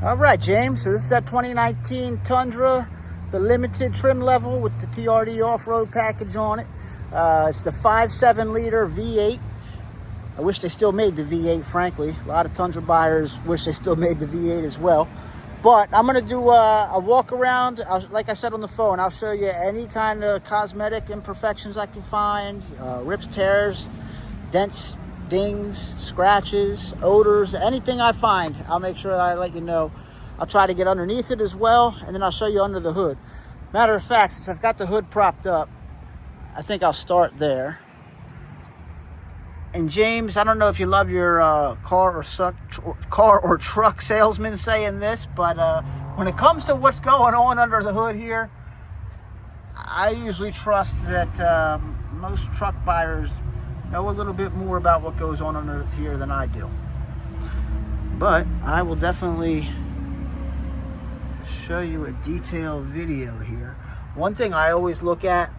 All right, James. So this is that 2019 Tundra, the limited trim level with the TRD off-road package on it. It's the 5.7 liter V8. I wish they still made the V8, frankly. A lot of Tundra buyers wish they still made the V8 as well. But I'm going to do a walk around. Like I said on the phone, I'll show you any kind of cosmetic imperfections I can find, rips, tears, dents, dings, scratches, odors, anything I find, I'll make sure I let you know. I'll try to get underneath it as well, and then I'll show you under the hood. Matter of fact, since I've got the hood propped up, I think I'll start there. And James, I don't know if you love your car or truck salesman saying this, but when it comes to what's going on under the hood here, I usually trust that most truck buyers know a little bit more about what goes on under here than I do. But I will definitely show you a detailed video here. One thing I always look at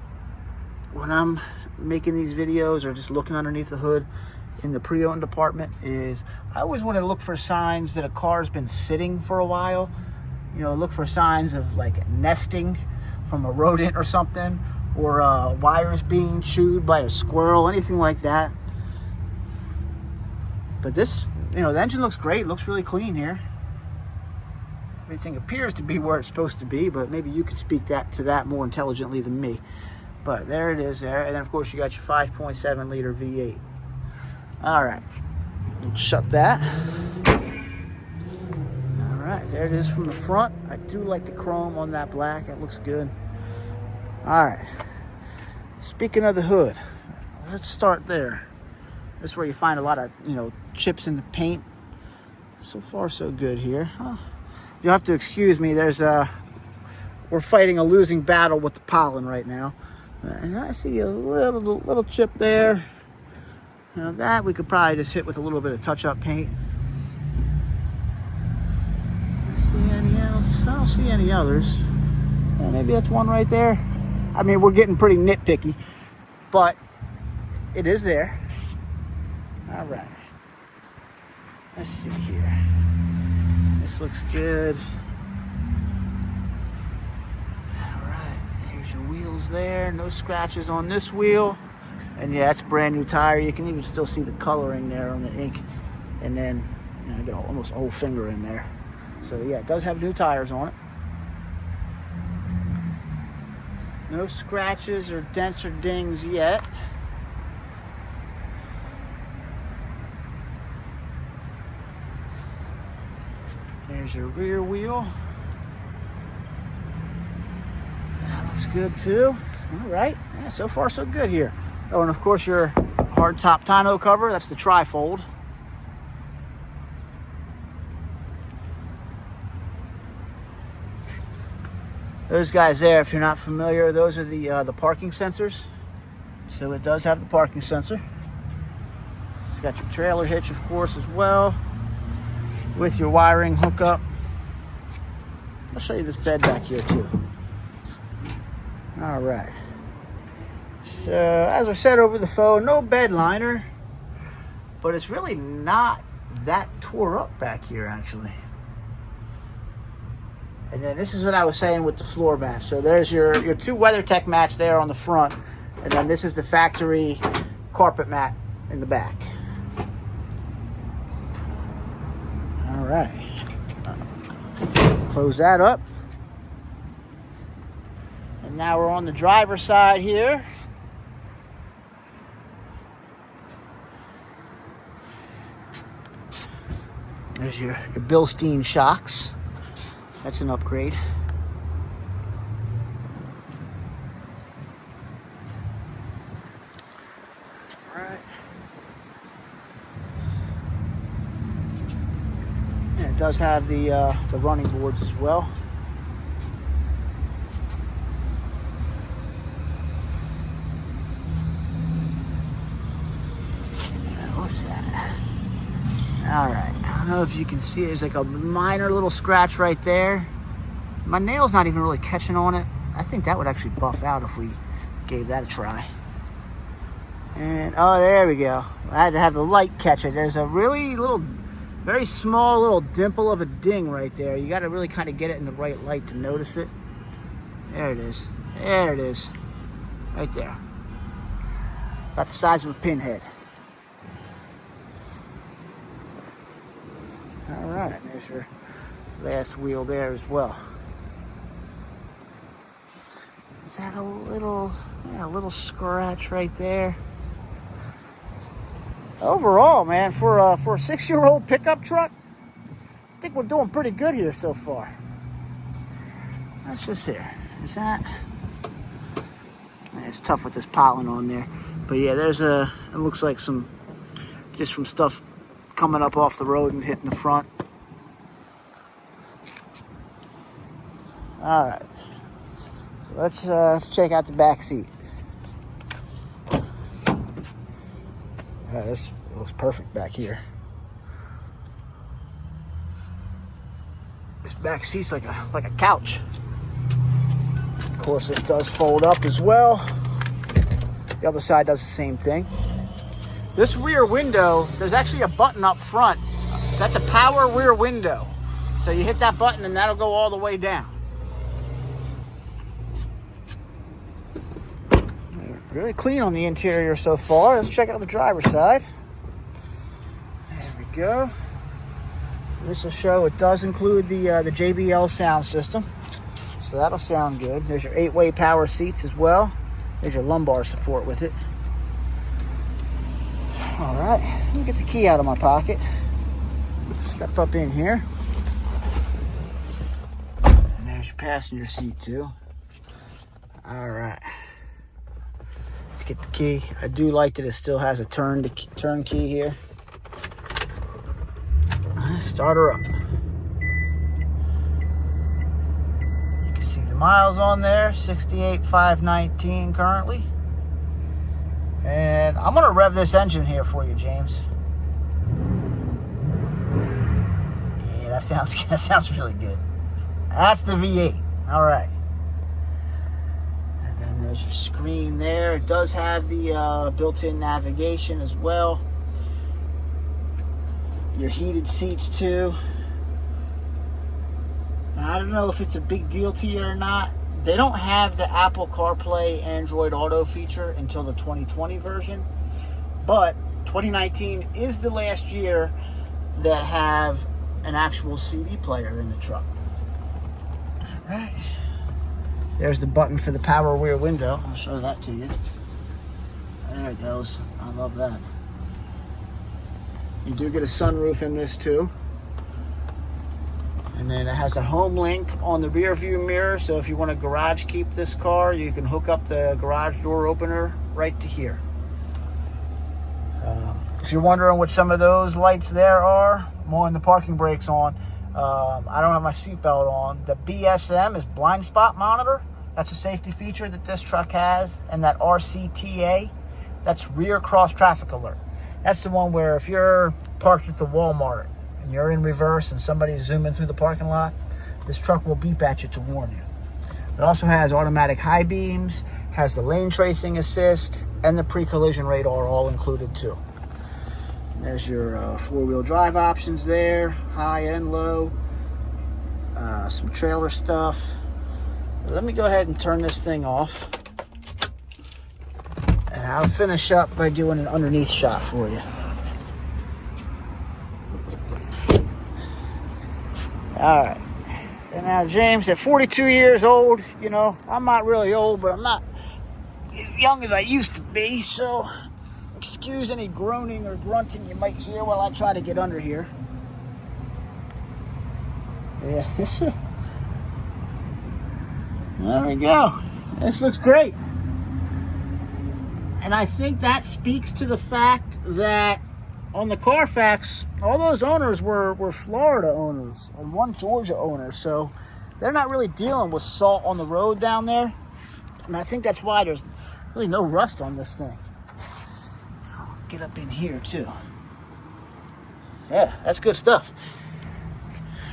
when I'm making these videos or just looking underneath the hood in the pre-owned department is I always want to look for signs that a car's been sitting for a while. You know, look for signs of like nesting from a rodent or something, or wires being chewed by a squirrel, anything like that. But this, you know, the engine looks great, looks really clean here. Everything appears to be where it's supposed to be, but maybe you could speak to that more intelligently than me. But there it is there. And then, of course, you got your 5.7 liter V8. All right. Shut that. All right. There it is from the front. I do like the chrome on that black. That looks good. All right. Speaking of the hood, let's start there. This is where you find a lot of, you know, chips in the paint. So far, so good here. Huh? You'll have to excuse me. We're fighting a losing battle with the pollen right now. And I see a little chip there. Now that we could probably just hit with a little bit of touch-up paint. See any else? I don't see any others. Maybe that's one right there. I mean, we're getting pretty nitpicky, but it is there. All right. Let's see here. This looks good. Your wheels there, no scratches on this wheel, and yeah, it's brand new tire. You can even still see the coloring there on the ink, and then, you know, I got almost a whole finger in there. So yeah, it does have new tires on it. No scratches or dents or dings yet. There's your rear wheel. Good too. All right, yeah, so far so good here. Oh, and of course your hard top tonneau cover, that's the tri-fold. Those guys there, if you're not familiar, those are the parking sensors. So it does have the parking sensor. It's got your trailer hitch, of course, as well, with your wiring hookup. I'll show you this bed back here too. All right. So, as I said over the phone, no bed liner, but it's really not that tore up back here, actually. And then this is what I was saying with the floor mat. So there's your two WeatherTech mats there on the front, and then this is the factory carpet mat in the back. All right. Close that up. And now we're on the driver's side here. There's your Bilstein shocks. That's an upgrade. All right. And it does have the running boards as well. What's that? All right, I don't know if you can see it. There's like a minor little scratch right there. My nail's not even really catching on it. I think that would actually buff out if we gave that a try. And oh, there we go. I had to have the light catch it. There's a really little Very small little dimple of a ding right there. You got to really kind of get it in the right light to notice it. There it is. There it is. Right there. About the size of a pinhead. All right, there's your last wheel there as well. Is that a little scratch right there? Overall, man, for a 6-year-old pickup truck, I think we're doing pretty good here so far. That's just here. Is that? It's tough with this pollen on there, but yeah, there's it looks like some stuff coming up off the road and hitting the front. All right, so let's check out the back seat. This looks perfect back here. This back seat's like a couch. Of course, this does fold up as well. The other side does the same thing. This rear window, there's actually a button up front. So that's a power rear window. So you hit that button and that'll go all the way down. Really clean on the interior so far. Let's check it on the driver's side. There we go. This will show it does include the JBL sound system. So that'll sound good. There's your 8-way power seats as well. There's your lumbar support with it. All right, let me get the key out of my pocket. Step up in here. And there's your passenger seat too. All right. Let's get the key. I do like that it still has a turn key here. Start her up. You can see the miles on there, 68,519 currently. And I'm gonna rev this engine here for you, James. Yeah, that sounds really good. That's the V8. All right. And then there's your screen there. It does have the built-in navigation as well. Your heated seats too. Now, I don't know if it's a big deal to you or not. They don't have the Apple CarPlay Android Auto feature until the 2020 version, but 2019 is the last year that have an actual CD player in the truck. All right. There's the button for the power rear window. I'll show that to you. There it goes. I love that. You do get a sunroof in this too. And then it has a home link on the rear view mirror. So if you want to garage keep this car, you can hook up the garage door opener right to here. If you're wondering what some of those lights there are, I'm on the parking brakes on. I don't have my seatbelt on. The BSM is blind spot monitor. That's a safety feature that this truck has. And that RCTA, that's rear cross traffic alert. That's the one where if you're parked at the Walmart and you're in reverse and somebody's zooming through the parking lot, this truck will beep at you to warn you. It also has automatic high beams, has the lane tracing assist, and the pre-collision radar all included too. And there's your four-wheel drive options there, high and low, some trailer stuff. But let me go ahead and turn this thing off. And I'll finish up by doing an underneath shot for you. All right. And now, James, at 42 years old, you know, I'm not really old, but I'm not as young as I used to be. So excuse any groaning or grunting you might hear while I try to get under here. Yeah, there we go. This looks great. And I think that speaks to the fact that on the Carfax, all those owners were Florida owners and one Georgia owner. So they're not really dealing with salt on the road down there. And I think that's why there's really no rust on this thing. I'll get up in here too. Yeah, that's good stuff.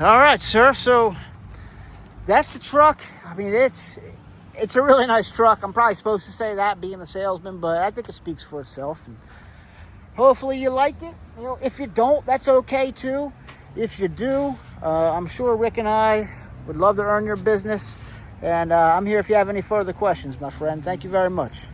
All right, sir. So that's the truck. I mean, it's a really nice truck. I'm probably supposed to say that being the salesman, but I think it speaks for itself. And hopefully you like it. You know, if you don't, that's okay too. If you do, I'm sure Rick and I would love to earn your business. And I'm here if you have any further questions, my friend. Thank you very much.